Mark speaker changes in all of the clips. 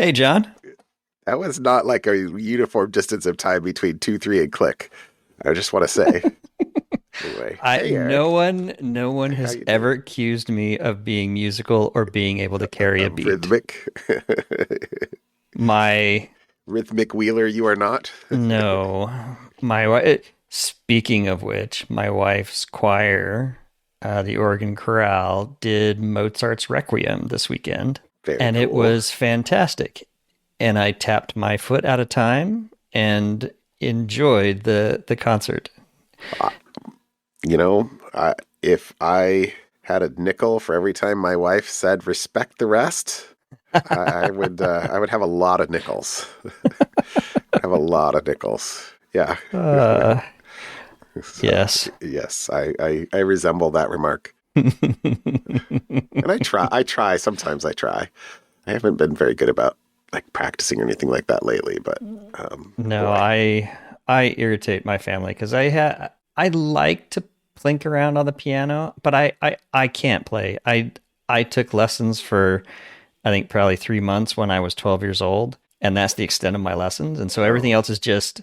Speaker 1: Hey, John.
Speaker 2: That was not like a uniform distance of time between 2, 3, and click. I just want to say. Anyway,
Speaker 1: I
Speaker 2: hey
Speaker 1: no
Speaker 2: Eric,
Speaker 1: one no one
Speaker 2: how
Speaker 1: has
Speaker 2: you
Speaker 1: ever
Speaker 2: doing?
Speaker 1: accused me of being musical or being able to carry a beat.
Speaker 2: Rhythmic,
Speaker 1: My
Speaker 2: rhythmic wheeler, you are not.
Speaker 1: no, my speaking of which, my wife's choir, the Oregon Chorale, did Mozart's Requiem this weekend,
Speaker 2: Very
Speaker 1: and it
Speaker 2: cool.
Speaker 1: was fantastic. And I tapped my foot at a time and enjoyed the concert.
Speaker 2: Uh, you know, if I had a nickel for every time my wife said "respect the rest," I would have a lot of nickels. Have a lot of nickels. Yeah.
Speaker 1: Uh,
Speaker 2: So
Speaker 1: yes.
Speaker 2: yes, I resemble that remark. And sometimes I try. I haven't been very good about like practicing or anything like that lately, but
Speaker 1: No,
Speaker 2: boy.
Speaker 1: I irritate my family because I like to plink around on the piano, but I can't play. I took lessons for I think probably 3 months when I was 12 years old, and that's the extent of my lessons. And so everything
Speaker 2: Oh,
Speaker 1: else is just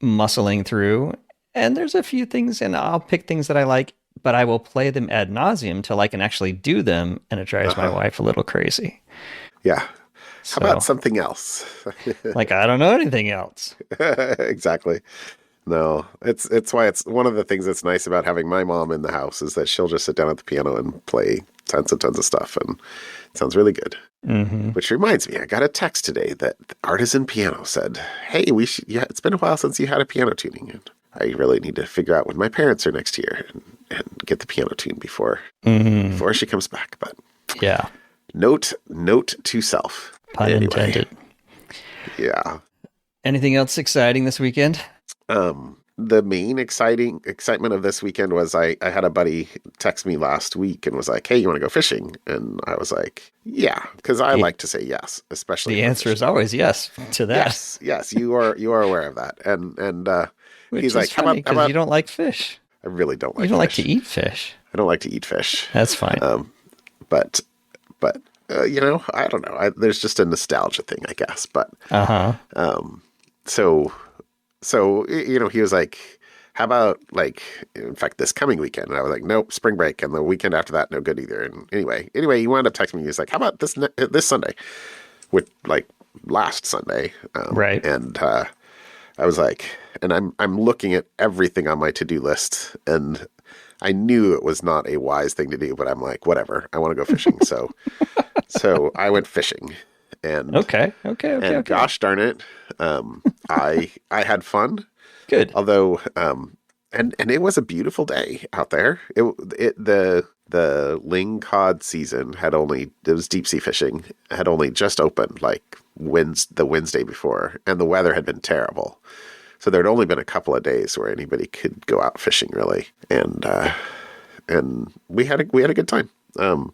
Speaker 1: muscling through. And there's a few things, and I'll pick things that I like, but I will play them ad nauseum till I can actually do them, and it drives my
Speaker 2: uh-huh.
Speaker 1: wife a little crazy.
Speaker 2: Yeah. How about
Speaker 1: So,
Speaker 2: something else?
Speaker 1: like, I don't know anything else.
Speaker 2: Exactly. No, it's why it's one of the things that's nice about having my mom in the house is that she'll just sit down at the piano and play tons and tons of stuff, and it sounds really good.
Speaker 1: Hmm.
Speaker 2: Which reminds me, I got a text today that the Artisan Piano said, "Hey, we should. Yeah, it's been a while since you had a piano tuning, and I really need to figure out when my parents are next year and get the piano tuned
Speaker 1: Hmm.
Speaker 2: before she comes back." But
Speaker 1: Yeah,
Speaker 2: note to self.
Speaker 1: pun
Speaker 2: Anyway,
Speaker 1: intended.
Speaker 2: yeah.
Speaker 1: Anything else exciting this weekend?
Speaker 2: The main excitement of this weekend was I had a buddy text me last week and was like, "Hey, you want to go fishing?" And I was like, "Yeah," because I
Speaker 1: The
Speaker 2: like to say yes, especially
Speaker 1: the
Speaker 2: for
Speaker 1: answer is
Speaker 2: fishing.
Speaker 1: always yes to that,
Speaker 2: Yes, you are aware of that. And
Speaker 1: which
Speaker 2: he's
Speaker 1: is
Speaker 2: like,
Speaker 1: funny
Speaker 2: how
Speaker 1: because you
Speaker 2: about
Speaker 1: don't like fish.
Speaker 2: I really don't
Speaker 1: You
Speaker 2: like
Speaker 1: don't like to
Speaker 2: fish.
Speaker 1: eat fish.
Speaker 2: I don't like to eat fish.
Speaker 1: That's fine.
Speaker 2: Um, but but I don't know. There's just a nostalgia thing, I guess. But
Speaker 1: Uh-huh.
Speaker 2: um, so he was like, "How about like, in fact, this coming weekend?" And I was like, "Nope, spring break." And the weekend after that, no good either. And anyway, he wound up texting me. He was like, "How about this Sunday?" With like last Sunday,
Speaker 1: Right.
Speaker 2: and I was like, and I'm looking at everything on my to-do list, and I knew it was not a wise thing to do, but I'm like, whatever, I want to go fishing. So I went fishing, and
Speaker 1: Okay. Okay. Okay.
Speaker 2: and
Speaker 1: Okay.
Speaker 2: gosh darn it, I had fun.
Speaker 1: Good.
Speaker 2: Although and it was a beautiful day out there. The ling cod season it was deep sea fishing had only just opened like the Wednesday before, and the weather had been terrible. So there'd only been a couple of days where anybody could go out fishing really, and we had a good time. Um,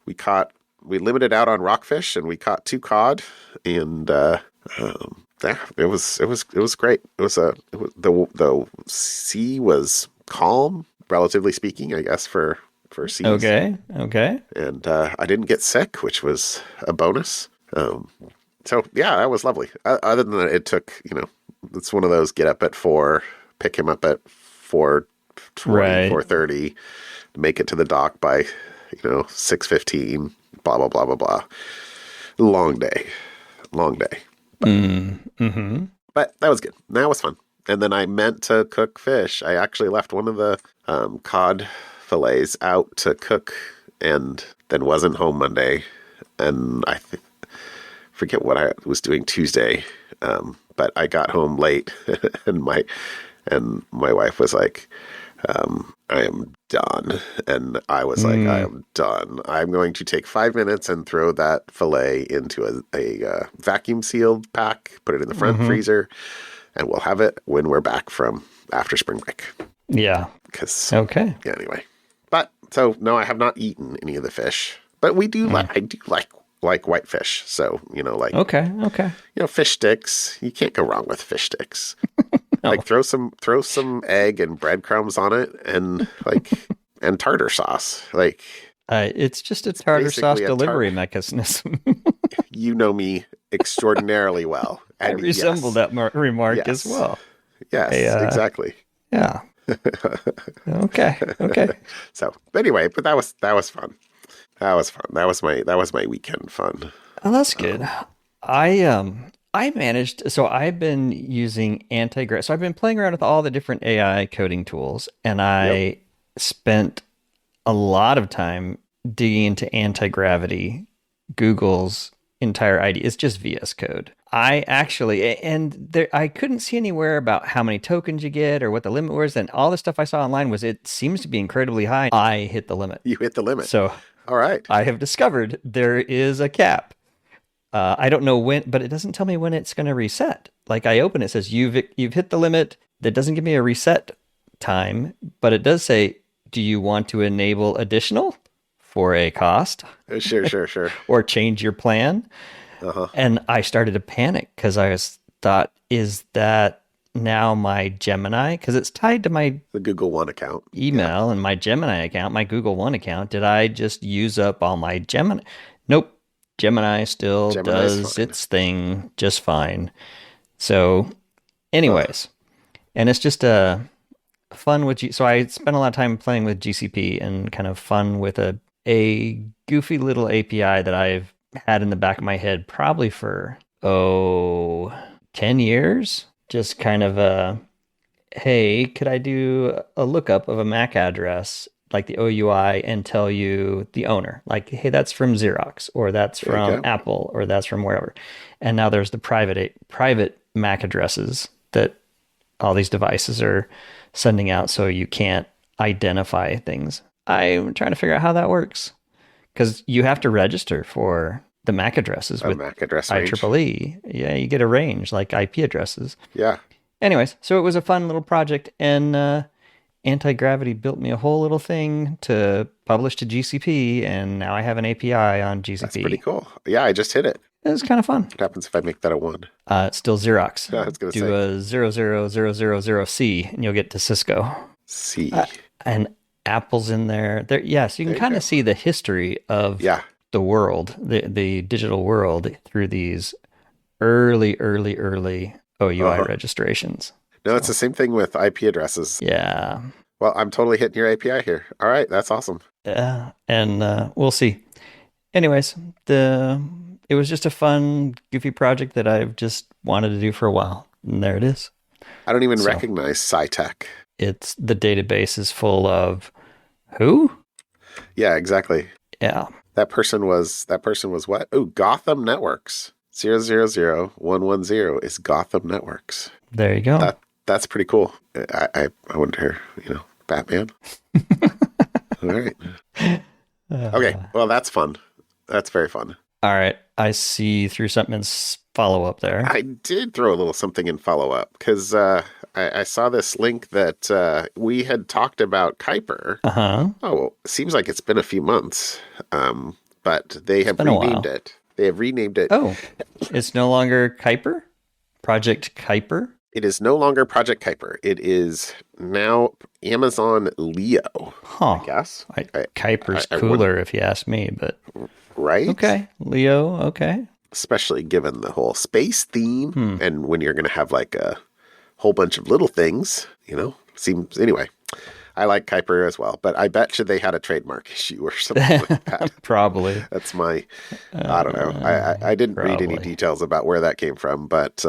Speaker 2: we caught we limited out on rockfish, and we caught 2 cod, and yeah, it was great. The sea was calm, relatively speaking, I guess for seas,
Speaker 1: Okay. Okay.
Speaker 2: and I didn't get sick, which was a bonus. So yeah, that was lovely. Other than that, it took it's one of those get up at 4, pick him up at 4:20,
Speaker 1: Right.
Speaker 2: 4:30, make it to the dock by 6:15. Blah blah blah blah blah. Long day, long day.
Speaker 1: Mm-hmm.
Speaker 2: But that was good. That was fun. And then I meant to cook fish. I actually left one of the cod fillets out to cook, and then wasn't home Monday. And forget what I was doing Tuesday. But I got home late, and my wife was like, "I am done," and I was like, "I
Speaker 1: Mm,
Speaker 2: am done. I'm going to take 5 minutes and throw that fillet into a vacuum sealed pack, put it in the front
Speaker 1: mm-hmm.
Speaker 2: freezer, and we'll have it when we're back from after spring break."
Speaker 1: Yeah.
Speaker 2: Because
Speaker 1: Okay.
Speaker 2: yeah, anyway. But so no, I have not eaten any of the fish, but
Speaker 1: Mm.
Speaker 2: I do like whitefish. So
Speaker 1: Okay. Okay.
Speaker 2: fish sticks. You can't go wrong with fish sticks.
Speaker 1: No.
Speaker 2: Like throw some egg and breadcrumbs on it, and and tartar sauce. Like
Speaker 1: It's just a
Speaker 2: it's
Speaker 1: tartar sauce
Speaker 2: basically a tart.
Speaker 1: delivery mechanism.
Speaker 2: You know me extraordinarily well.
Speaker 1: I
Speaker 2: And
Speaker 1: resemble
Speaker 2: yes,
Speaker 1: that remark as
Speaker 2: yes,
Speaker 1: well. I,
Speaker 2: yes, exactly.
Speaker 1: yeah. Okay. Okay.
Speaker 2: So anyway, but that was fun. That was fun. That was my weekend fun.
Speaker 1: Oh, that's good.
Speaker 2: Um,
Speaker 1: I managed, so I've been using anti-grav. So I've been playing around with all the different AI coding tools, and
Speaker 2: yep.
Speaker 1: I spent a lot of time digging into anti-gravity, Google's entire ID. It's just VS Code. I actually, and there, I couldn't see anywhere about how many tokens you get or what the limit was. And all the stuff I saw online was it seems to be incredibly high. I hit the limit.
Speaker 2: You hit the limit.
Speaker 1: So
Speaker 2: All right.
Speaker 1: I have discovered there is a cap. I don't know when, but it doesn't tell me when it's going to reset. Like I open it, it says you've hit the limit. That doesn't give me a reset time, but it does say, do you want to enable additional for a cost
Speaker 2: Sure, sure, sure.
Speaker 1: or change your plan?
Speaker 2: Uh-huh.
Speaker 1: And I started to panic because thought, is that now my Gemini? Because it's tied to my
Speaker 2: The Google One account. Yeah.
Speaker 1: email and my Gemini account, my Google One account. Did I just use up all my Gemini? Nope. Gemini still
Speaker 2: Gemini's
Speaker 1: does
Speaker 2: fine.
Speaker 1: its thing just fine. So,
Speaker 2: Huh.
Speaker 1: anyways, and it's just a fun with so I spent a lot of time playing with GCP and kind of fun with a goofy little API that I've had in the back of my head probably for 10 years. Just kind of hey, could I do a lookup of a MAC address like the OUI and tell you the owner? Like, hey, that's from Xerox or that's
Speaker 2: There you
Speaker 1: from
Speaker 2: go.
Speaker 1: Apple or that's from wherever. And now there's the private MAC addresses that all these devices are sending out so you can't identify things. I'm trying to figure out how that works because you have to register for the MAC addresses
Speaker 2: A
Speaker 1: with
Speaker 2: MAC address range.
Speaker 1: IEEE. Yeah, you get a range like IP addresses.
Speaker 2: Yeah.
Speaker 1: Anyways, so it was a fun little project, and Anti Gravity built me a whole little thing to publish to GCP, and now I have an API on
Speaker 2: That's pretty
Speaker 1: GCP.
Speaker 2: cool. Yeah, I just hit it.
Speaker 1: It was kind of fun.
Speaker 2: What happens if I make that a one?
Speaker 1: It's still Xerox.
Speaker 2: Yeah, I was gonna
Speaker 1: Do
Speaker 2: say
Speaker 1: a 00000C, and you'll get to Cisco.
Speaker 2: C.
Speaker 1: And Apple's in there. There, yeah, so you can
Speaker 2: There you
Speaker 1: kind
Speaker 2: go.
Speaker 1: of see the history of
Speaker 2: Yeah.
Speaker 1: the world, the digital world, through these early OUI
Speaker 2: Uh-huh.
Speaker 1: registrations.
Speaker 2: No, it's
Speaker 1: So,
Speaker 2: the same thing with IP addresses.
Speaker 1: yeah.
Speaker 2: Well, I'm totally hitting your API here. All right, that's awesome.
Speaker 1: Yeah, and we'll see. Anyways, the it was just a fun, goofy project that I've just wanted to do for a while, and there it is.
Speaker 2: I don't even
Speaker 1: So
Speaker 2: recognize SciTech.
Speaker 1: it's the database is full of who?
Speaker 2: Yeah, exactly.
Speaker 1: Yeah,
Speaker 2: That person was what? Oh, Gotham Networks. 000110 is Gotham Networks.
Speaker 1: there you go.
Speaker 2: That's pretty cool. I wonder, Batman. All right. Okay.
Speaker 1: Uh,
Speaker 2: Well, that's fun. That's very fun.
Speaker 1: all right, I see through something in follow up there.
Speaker 2: I did throw a little something in follow up because I saw this link that we had talked about Kuiper.
Speaker 1: Uh huh.
Speaker 2: Oh, well, it seems like it's been a few months, but they have
Speaker 1: Been a
Speaker 2: renamed
Speaker 1: while.
Speaker 2: it. They have renamed it.
Speaker 1: Oh, it's no longer Kuiper, Project Kuiper.
Speaker 2: It is no longer Project Kuiper. It is now Amazon Leo,
Speaker 1: Huh.
Speaker 2: I guess.
Speaker 1: Kuiper's
Speaker 2: I
Speaker 1: cooler, if you ask me, but
Speaker 2: right?
Speaker 1: okay, Leo. Okay.
Speaker 2: Especially given the whole space theme
Speaker 1: Hmm.
Speaker 2: and when you're going to have like a whole bunch of little things, seems anyway. I like Kuiper as well, but I bet you they had a trademark issue or something like that.
Speaker 1: Probably.
Speaker 2: That's I don't know. I didn't read any
Speaker 1: Probably.
Speaker 2: details about where that came from, but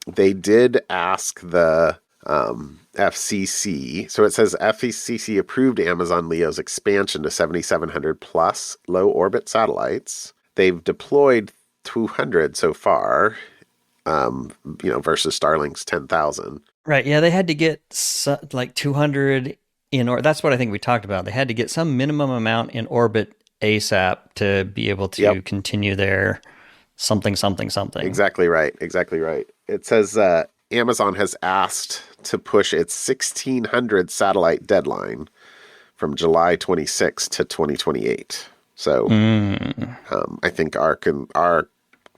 Speaker 2: they did ask the FCC. So it says FCC approved Amazon Leo's expansion to 7,700 plus low orbit satellites. They've deployed 200 so far, versus Starlink's 10,000.
Speaker 1: Right. Yeah, they had to get like 200 in or that's what I think we talked about. They had to get some minimum amount in orbit ASAP to be able to
Speaker 2: Yep.
Speaker 1: continue their something something something.
Speaker 2: Exactly right. Exactly right. It says Amazon has asked to push its 1,600 satellite deadline from July 26 to 2028. So
Speaker 1: Mm,
Speaker 2: I think our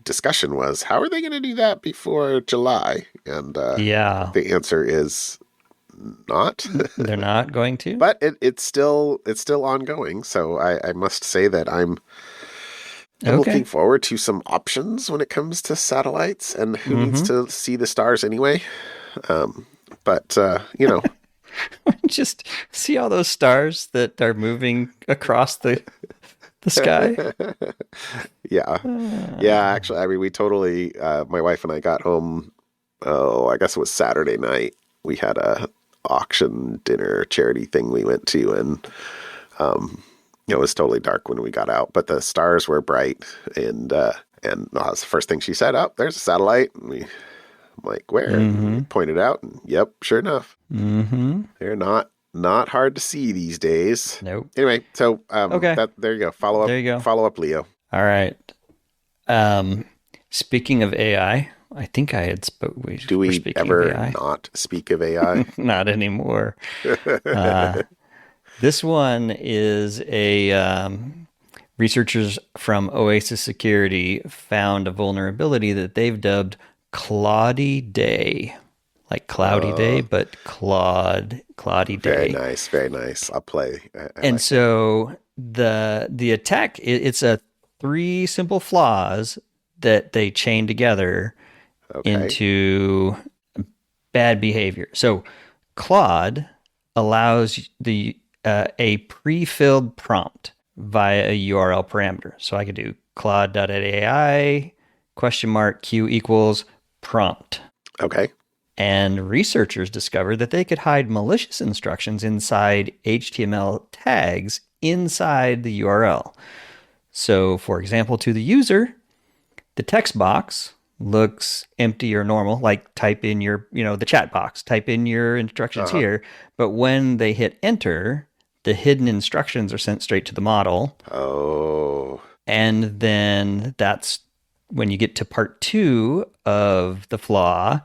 Speaker 2: discussion was, how are they going to do that before July? And
Speaker 1: yeah,
Speaker 2: the answer is not.
Speaker 1: they're not going to.
Speaker 2: But it's still ongoing. So I must say that I'm I'm looking
Speaker 1: Okay.
Speaker 2: forward to some options when it comes to satellites and who needs
Speaker 1: Mm-hmm.
Speaker 2: to see the stars anyway. Um, but
Speaker 1: Just see all those stars that are moving across the sky.
Speaker 2: yeah, yeah. Actually, I mean, we totally. My wife and I got home. Oh, I guess it was Saturday night. We had a auction dinner charity thing we went to, and it was totally dark when we got out, but the stars were bright, and that was the first thing she said. Oh, there's a satellite. I'm like, where? And we
Speaker 1: Mm-hmm.
Speaker 2: pointed out, and yep, sure enough,
Speaker 1: Mm-hmm.
Speaker 2: they're not hard to see these days.
Speaker 1: Nope.
Speaker 2: Anyway, so
Speaker 1: Okay.
Speaker 2: that there you go.
Speaker 1: There you go.
Speaker 2: Follow up, Leo.
Speaker 1: All right. Um, Speaking of AI, I think I had we
Speaker 2: Do
Speaker 1: were
Speaker 2: we
Speaker 1: speaking of
Speaker 2: ever
Speaker 1: AI.
Speaker 2: not speak of AI?
Speaker 1: Not anymore. Uh, this one is a researchers from Oasis Security found a vulnerability that they've dubbed Claudy Day, like Cloudy Day,
Speaker 2: uh,
Speaker 1: but Claudy
Speaker 2: Very
Speaker 1: Day.
Speaker 2: nice, very nice. I'll play. I
Speaker 1: And
Speaker 2: like that.
Speaker 1: so the attack, it's a three simple flaws that they chain together
Speaker 2: Okay.
Speaker 1: into bad behavior. So Claude allows the a pre-filled prompt via a URL parameter. So I could do Claude.ai question mark q equals prompt.
Speaker 2: Okay.
Speaker 1: And researchers discovered that they could hide malicious instructions inside HTML tags inside the URL. So, for example, to the user, the text box looks empty or normal, like type in your, the chat box, type in your instructions
Speaker 2: Uh-huh.
Speaker 1: here. But when they hit enter, the hidden instructions are sent straight to the model.
Speaker 2: Oh,
Speaker 1: And then that's when you get to part two of the flaw,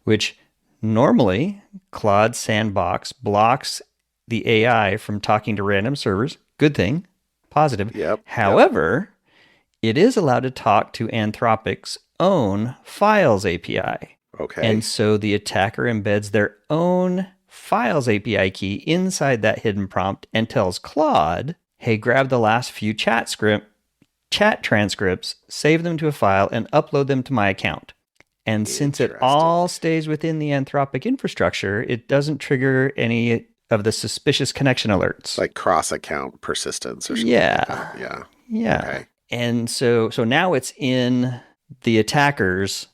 Speaker 1: which normally Claude Sandbox blocks the AI from talking to random servers. Good thing, positive.
Speaker 2: yep, yep.
Speaker 1: However, it is allowed to talk to Anthropic's own Files API. And
Speaker 2: Okay.
Speaker 1: so the attacker embeds their own Files API key inside that hidden prompt and tells Claude, hey, grab the last few chat transcripts, save them to a file, and upload them to my account. And since it
Speaker 2: Interesting.
Speaker 1: all stays within the Anthropic infrastructure, it doesn't trigger any of the suspicious connection alerts.
Speaker 2: Like cross account persistence or something like that.
Speaker 1: Yeah.
Speaker 2: Yeah.
Speaker 1: Yeah.
Speaker 2: Okay.
Speaker 1: And so now it's in the attacker's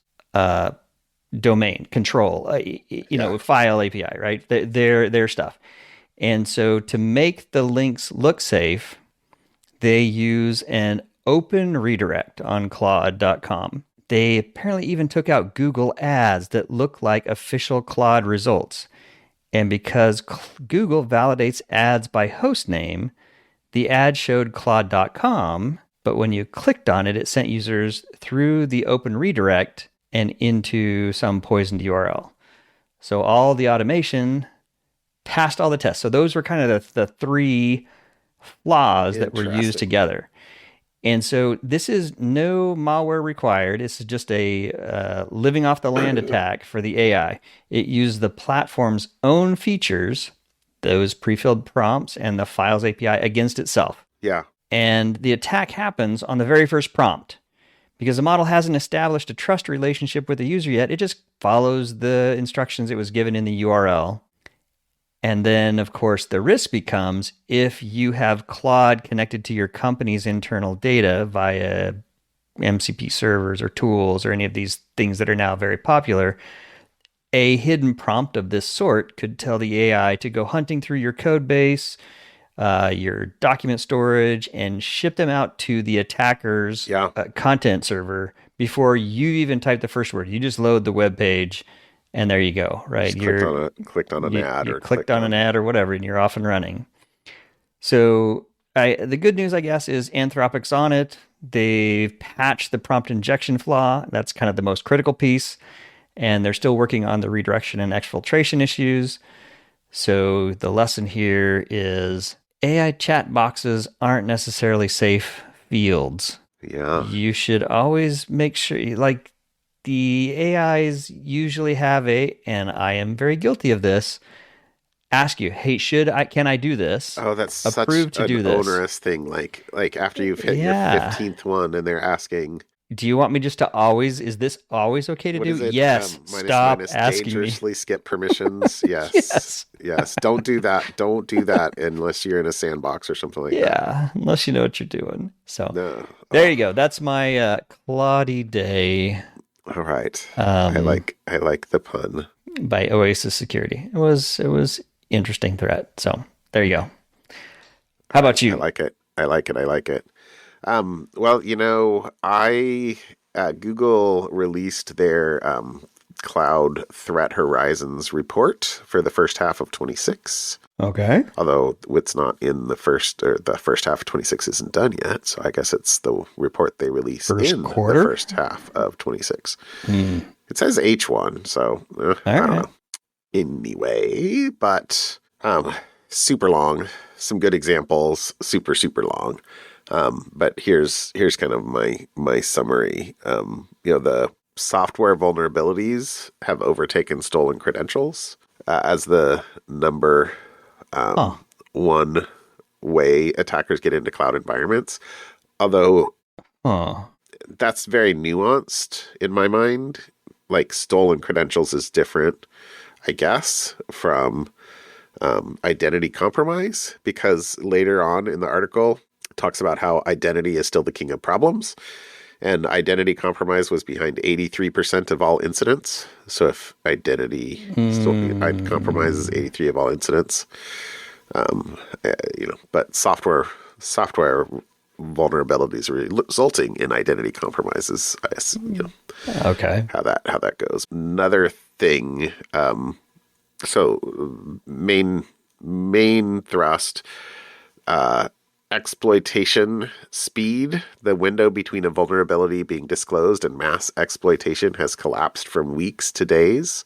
Speaker 1: domain control,
Speaker 2: Yeah.
Speaker 1: file API, right? Their stuff. And so to make the links look safe, they use an open redirect on Claude.com. They apparently even took out Google ads that look like official Claude results. And because Google validates ads by host name, the ad showed Claude.com, but when you clicked on it, it sent users through the open redirect and into some poisoned URL. So all the automation passed all the tests. So those were kind of the three flaws that were used
Speaker 2: Interesting.
Speaker 1: together. And so this is no malware required. This is just a living off the land attack for the AI. It used the platform's own features, those pre-filled prompts and the Files API against itself.
Speaker 2: Yeah.
Speaker 1: And the attack happens on the very first prompt because the model hasn't established a trust relationship with the user yet. It just follows the instructions it was given in the URL. And then, of course, the risk becomes if you have Claude connected to your company's internal data via MCP servers or tools or any of these things that are now very popular, a hidden prompt of this sort could tell the AI to go hunting through your code base, your document storage, and ship them out to the attacker's
Speaker 2: Yeah.
Speaker 1: content server before you even type the first word. You just load the web page, and there you go. Right,
Speaker 2: Just clicked on an ad
Speaker 1: you
Speaker 2: or
Speaker 1: clicked
Speaker 2: clicked
Speaker 1: on an
Speaker 2: on.
Speaker 1: ad or whatever, and you're off and running. So the good news, I guess, is Anthropic's on it. They've patched the prompt injection flaw. That's kind of the most critical piece. And they're still working on the redirection and exfiltration issues. So the lesson here is AI chat boxes aren't necessarily safe fields.
Speaker 2: Yeah.
Speaker 1: You should always make sure, like the AIs usually have and I am very guilty of this, ask you, hey, can I do this?
Speaker 2: Oh, that's such
Speaker 1: Approve to
Speaker 2: an
Speaker 1: do this.
Speaker 2: onerous thing. Like after you've hit your
Speaker 1: Yeah.
Speaker 2: 15th one and they're asking,
Speaker 1: Do you want me just to is this always okay to
Speaker 2: what
Speaker 1: do?
Speaker 2: is it?
Speaker 1: Yes. Stop
Speaker 2: Minus
Speaker 1: asking me.
Speaker 2: dangerously skip permissions. Yes.
Speaker 1: Yes.
Speaker 2: Yes. Don't do that. Don't do that unless you're in a sandbox or something like that.
Speaker 1: Yeah. Unless you know what you're doing. So
Speaker 2: No.
Speaker 1: there
Speaker 2: Oh,
Speaker 1: you go. That's my Claudy Day
Speaker 2: all right.
Speaker 1: um,
Speaker 2: I like the pun.
Speaker 1: by Oasis Security. It was interesting threat. So there you go. How about
Speaker 2: I
Speaker 1: you?
Speaker 2: like it. I like it. I like it. Well, I Google released their Cloud Threat Horizons report for the first half of 26.
Speaker 1: Okay.
Speaker 2: Although it's not in the first half of 26 isn't done yet, so I guess it's the report they release
Speaker 1: First
Speaker 2: in the
Speaker 1: quarter.
Speaker 2: first half of 26.
Speaker 1: Hmm.
Speaker 2: It says H1, so
Speaker 1: All
Speaker 2: I don't
Speaker 1: right.
Speaker 2: know. Anyway, but super long, some good examples, super long. But here's kind of my summary. The software vulnerabilities have overtaken stolen credentials as the number
Speaker 1: Huh.
Speaker 2: one way attackers get into cloud environments. Although
Speaker 1: Huh.
Speaker 2: that's very nuanced in my mind. Like stolen credentials is different, I guess, from identity compromise, because later on in the article it talks about how identity is still the king of problems, and identity compromise was behind 83% of all incidents. So if compromise is
Speaker 1: Hmm.
Speaker 2: 83 of all incidents, but software vulnerabilities resulting in identity compromises. I guess,
Speaker 1: Okay.
Speaker 2: how that goes. Another thing. So main thrust. Exploitation speed. The window between a vulnerability being disclosed and mass exploitation has collapsed from weeks to days.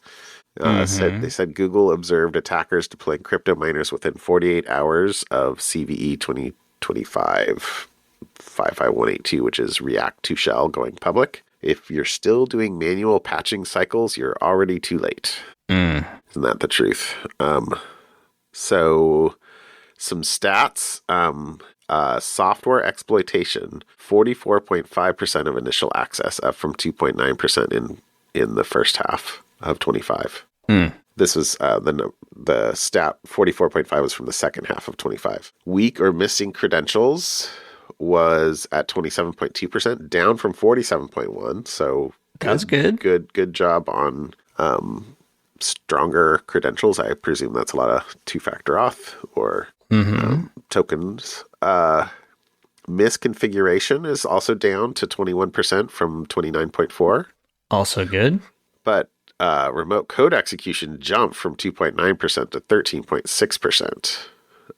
Speaker 2: They
Speaker 1: Mm-hmm.
Speaker 2: said Google observed attackers deploying crypto miners within 48 hours of CVE 2025 55182, which is React to Shell going public. If you're still doing manual patching cycles, you're already too late.
Speaker 1: Mm.
Speaker 2: Isn't that the truth? So some stats. Software exploitation, 44.5% of initial access, up from 2.9% in the first half of 25.
Speaker 1: Mm.
Speaker 2: This was the stat 44.5 was from the second half of 25. Weak or missing credentials was at 27.2%, down from 47.1. So
Speaker 1: That's good.
Speaker 2: good job on stronger credentials. I presume that's a lot of two-factor auth or
Speaker 1: Mm-hmm.
Speaker 2: tokens. Misconfiguration is also down to 21% from 29.4.
Speaker 1: Also good.
Speaker 2: But remote code execution jumped from 2.9% to 13.6%.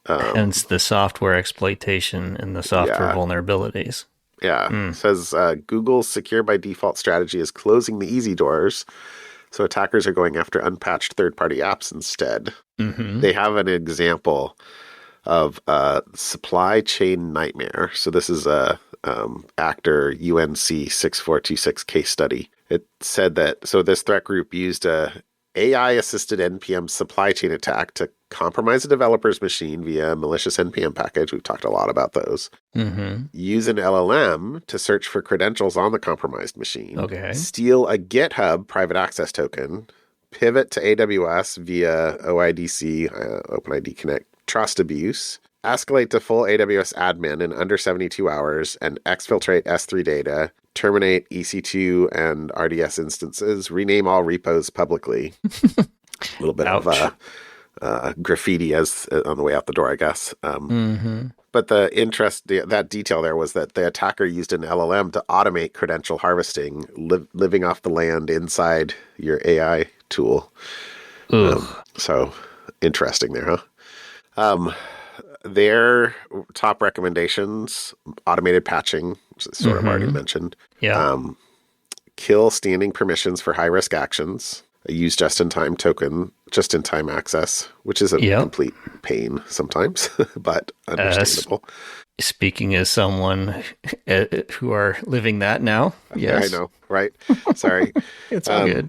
Speaker 1: Hence the software exploitation and the software
Speaker 2: Yeah.
Speaker 1: vulnerabilities.
Speaker 2: Yeah.
Speaker 1: Mm.
Speaker 2: Says Google's secure by default strategy is closing the easy doors. So attackers are going after unpatched third-party apps instead.
Speaker 1: Mm-hmm.
Speaker 2: They have an example of a supply chain nightmare. So this is a actor UNC 6426 case study. It said that this threat group used a AI assisted NPM supply chain attack to compromise a developer's machine via a malicious NPM package. We've talked a lot about those.
Speaker 1: Mm-hmm.
Speaker 2: Use an LLM to search for credentials on the compromised machine.
Speaker 1: Okay.
Speaker 2: Steal a GitHub private access token. Pivot to AWS via OIDC, OpenID Connect, trust abuse. Escalate to full AWS admin in under 72 hours and exfiltrate S3 data. Terminate EC2 and RDS instances. Rename all repos publicly. A little bit
Speaker 1: Ouch.
Speaker 2: of graffiti as on the way out the door, I guess.
Speaker 1: Mm-hmm.
Speaker 2: But that detail there was that the attacker used an LLM to automate credential harvesting, living off the land inside your AI tool.
Speaker 1: Ugh.
Speaker 2: So interesting there, huh? Their top recommendations: automated patching, which is sort of already
Speaker 1: Mm-hmm.
Speaker 2: mentioned.
Speaker 1: Yeah.
Speaker 2: Kill standing permissions for high risk actions. Use just in time access, which is a
Speaker 1: Yep.
Speaker 2: complete pain sometimes, but
Speaker 1: S-
Speaker 2: understandable.
Speaker 1: Speaking as someone who are living that now,
Speaker 2: I
Speaker 1: yes,
Speaker 2: know, right? Sorry.
Speaker 1: it's all good.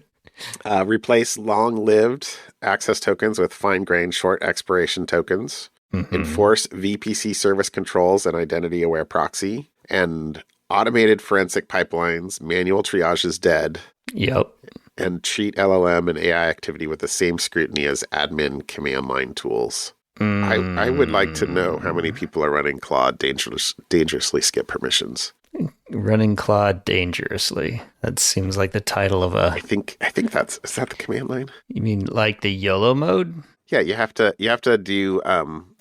Speaker 2: Replace long-lived access tokens with fine-grained short expiration tokens.
Speaker 1: Hmm.
Speaker 2: Enforce VPC service controls and identity-aware proxy. And automated forensic pipelines. Manual triage is dead.
Speaker 1: Yep.
Speaker 2: And treat LLM and AI activity with the same scrutiny as admin command line tools. I would like to know how many
Speaker 1: Mm.
Speaker 2: people are running Claude dangerously skip permissions.
Speaker 1: Running Claude dangerously. That seems like the title of a.
Speaker 2: I think is that the command line?
Speaker 1: You mean like the YOLO mode?
Speaker 2: Yeah, you have to do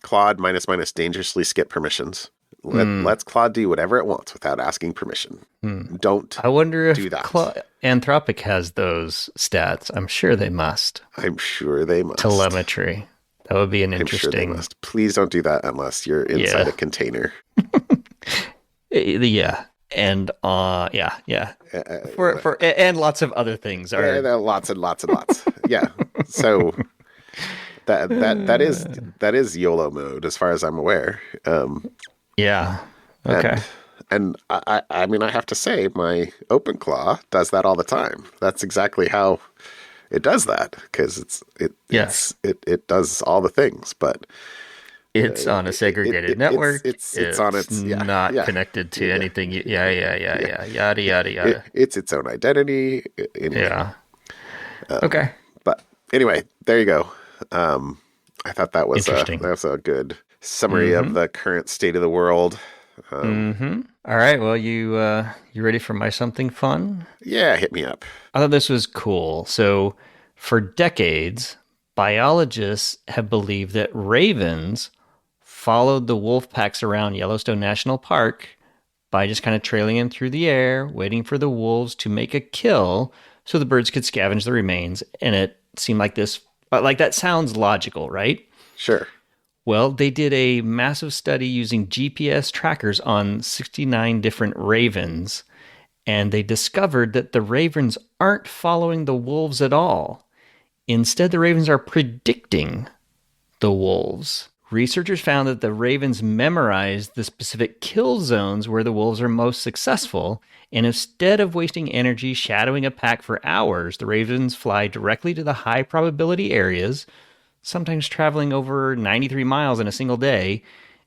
Speaker 2: Claude minus dangerously skip permissions.
Speaker 1: Hmm.
Speaker 2: Let's Claude do whatever it wants without asking permission.
Speaker 1: Hmm.
Speaker 2: Don't
Speaker 1: I wonder
Speaker 2: do
Speaker 1: if
Speaker 2: that.
Speaker 1: Anthropic has those stats. I'm sure they must.
Speaker 2: I'm sure they must.
Speaker 1: Telemetry. That would be an
Speaker 2: I'm sure they
Speaker 1: interesting.
Speaker 2: must. Please don't do that unless you're inside
Speaker 1: Yeah.
Speaker 2: a container.
Speaker 1: Yeah. And yeah.
Speaker 2: Uh,
Speaker 1: And lots of other things
Speaker 2: Yeah,
Speaker 1: are.
Speaker 2: there are lots and lots and lots. Yeah. So that is YOLO mode as far as I'm aware.
Speaker 1: Yeah. Okay.
Speaker 2: And I mean I have to say my OpenClaw does that all the time. That's exactly how it does that because
Speaker 1: Yes.
Speaker 2: it does all the things, but
Speaker 1: It's on a segregated network.
Speaker 2: it's on its
Speaker 1: not connected to
Speaker 2: yeah
Speaker 1: anything. Yeah. Yada yada yada.
Speaker 2: it's its own identity anyway.
Speaker 1: Yeah. Okay.
Speaker 2: But anyway, there you go. I thought
Speaker 1: Interesting.
Speaker 2: that was a good summary of
Speaker 1: Mm-hmm.
Speaker 2: the current state of the world.
Speaker 1: Mm-hmm. All right. Well, you ready for my something fun?
Speaker 2: Yeah, hit me up.
Speaker 1: I thought this was cool. So, for decades, biologists have believed that ravens followed the wolf packs around Yellowstone National Park by just kind of trailing them through the air, waiting for the wolves to make a kill so the birds could scavenge the remains. And it seemed like like that sounds logical, right?
Speaker 2: Sure.
Speaker 1: Well, they did a massive study using GPS trackers on 69 different ravens, and they discovered that the ravens aren't following the wolves at all. Instead, the ravens are predicting the wolves. Researchers found that the ravens memorized the specific kill zones where the wolves are most successful, and instead of wasting energy shadowing a pack for hours, the ravens fly directly to the high probability areas, sometimes traveling over 93 miles in a single day,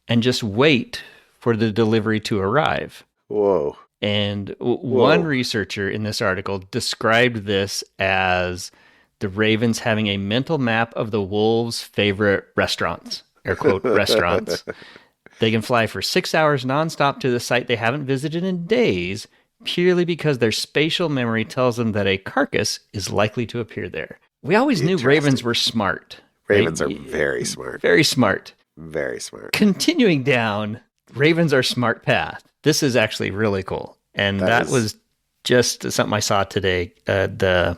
Speaker 1: and just wait for the delivery to arrive.
Speaker 2: Whoa.
Speaker 1: And one
Speaker 2: Whoa.
Speaker 1: researcher in this article described this as the ravens having a mental map of the wolves' favorite restaurants, air quote, restaurants. They can fly for 6 hours nonstop to the site they haven't visited in days, purely because their spatial memory tells them that a carcass is likely to appear there. We always knew ravens
Speaker 2: Interesting.
Speaker 1: were smart.
Speaker 2: Ravens
Speaker 1: Right?
Speaker 2: are very smart.
Speaker 1: Very smart.
Speaker 2: Very smart.
Speaker 1: Continuing down, ravens are smart path. This is actually really cool. And
Speaker 2: That
Speaker 1: that
Speaker 2: is
Speaker 1: was just something I saw today. The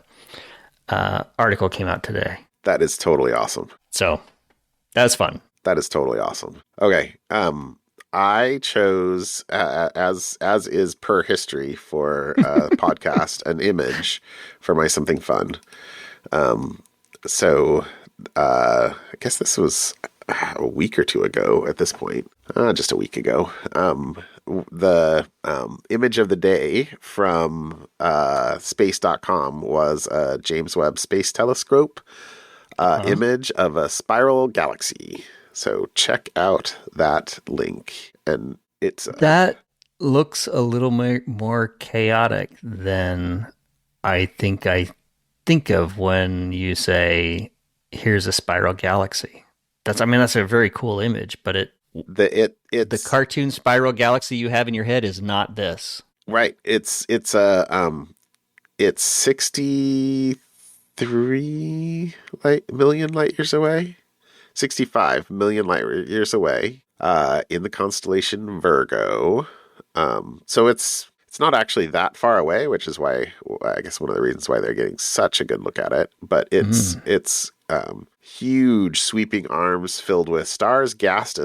Speaker 1: article came out today.
Speaker 2: that is totally awesome.
Speaker 1: So that's fun.
Speaker 2: That is totally awesome. Okay. I chose as is per history for a podcast an image for my something fun. So I guess this was a week or two ago at this point, just a week ago. The image of the day from space.com was a James Webb Space Telescope image of a spiral galaxy. So check out that link. And it's
Speaker 1: That looks a little more chaotic than I think of when you say, here's a spiral galaxy. That's a very cool image, but the
Speaker 2: it's
Speaker 1: cartoon spiral galaxy you have in your head is not this.
Speaker 2: right. It's 63 million light years away. 65 million light years away in the constellation Virgo. So it's not actually that far away, which is why I guess one of the reasons why they're getting such a good look at it. But it's huge sweeping arms filled with stars, gas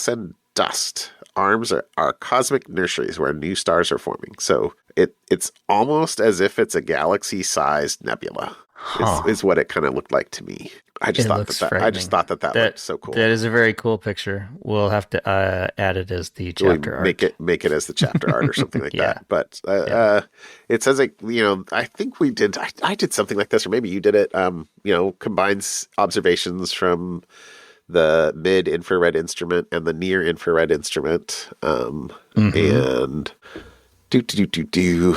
Speaker 2: and dust. Arms are cosmic nurseries where new stars are forming. So it's almost as if it's a galaxy-sized nebula.
Speaker 1: Huh.
Speaker 2: Is what it kind of looked like to me.
Speaker 1: It looks
Speaker 2: I just
Speaker 1: frightening.
Speaker 2: thought that looked
Speaker 1: That
Speaker 2: so cool.
Speaker 1: that is a very cool picture. We'll have to add it as the
Speaker 2: We
Speaker 1: chapter art.
Speaker 2: make it as the chapter art or something like
Speaker 1: Yeah,
Speaker 2: that. But
Speaker 1: yeah.
Speaker 2: it says like I think we did I did something like this or maybe you did it. Combines observations from the mid infrared instrument and the near infrared instrument.
Speaker 1: Mm-hmm.
Speaker 2: And do.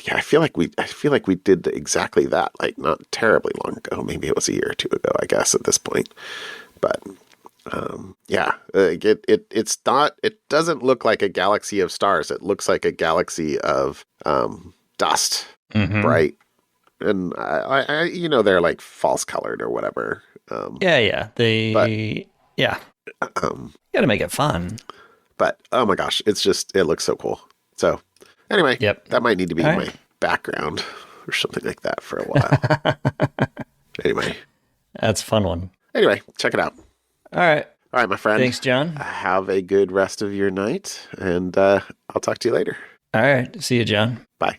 Speaker 2: Yeah, I feel like we did exactly that, like not terribly long ago. Maybe it was a year or two ago, I guess, at this point. But yeah, it's not. It doesn't look like a galaxy of stars. It looks like a galaxy of dust,
Speaker 1: Mm-hmm.
Speaker 2: bright, and they're like false colored or whatever.
Speaker 1: Yeah, yeah.
Speaker 2: But
Speaker 1: They yeah.
Speaker 2: um,
Speaker 1: Got to make it fun.
Speaker 2: but oh my gosh, it looks so cool. So anyway,
Speaker 1: Yep.
Speaker 2: that might need to be
Speaker 1: All
Speaker 2: in
Speaker 1: right.
Speaker 2: my background or something like that for a while. Anyway,
Speaker 1: That's a fun one.
Speaker 2: check it out.
Speaker 1: All right.
Speaker 2: All right, my friend.
Speaker 1: Thanks, John.
Speaker 2: Have a good rest of your night, and I'll talk to you later.
Speaker 1: All right. See you, John.
Speaker 2: Bye.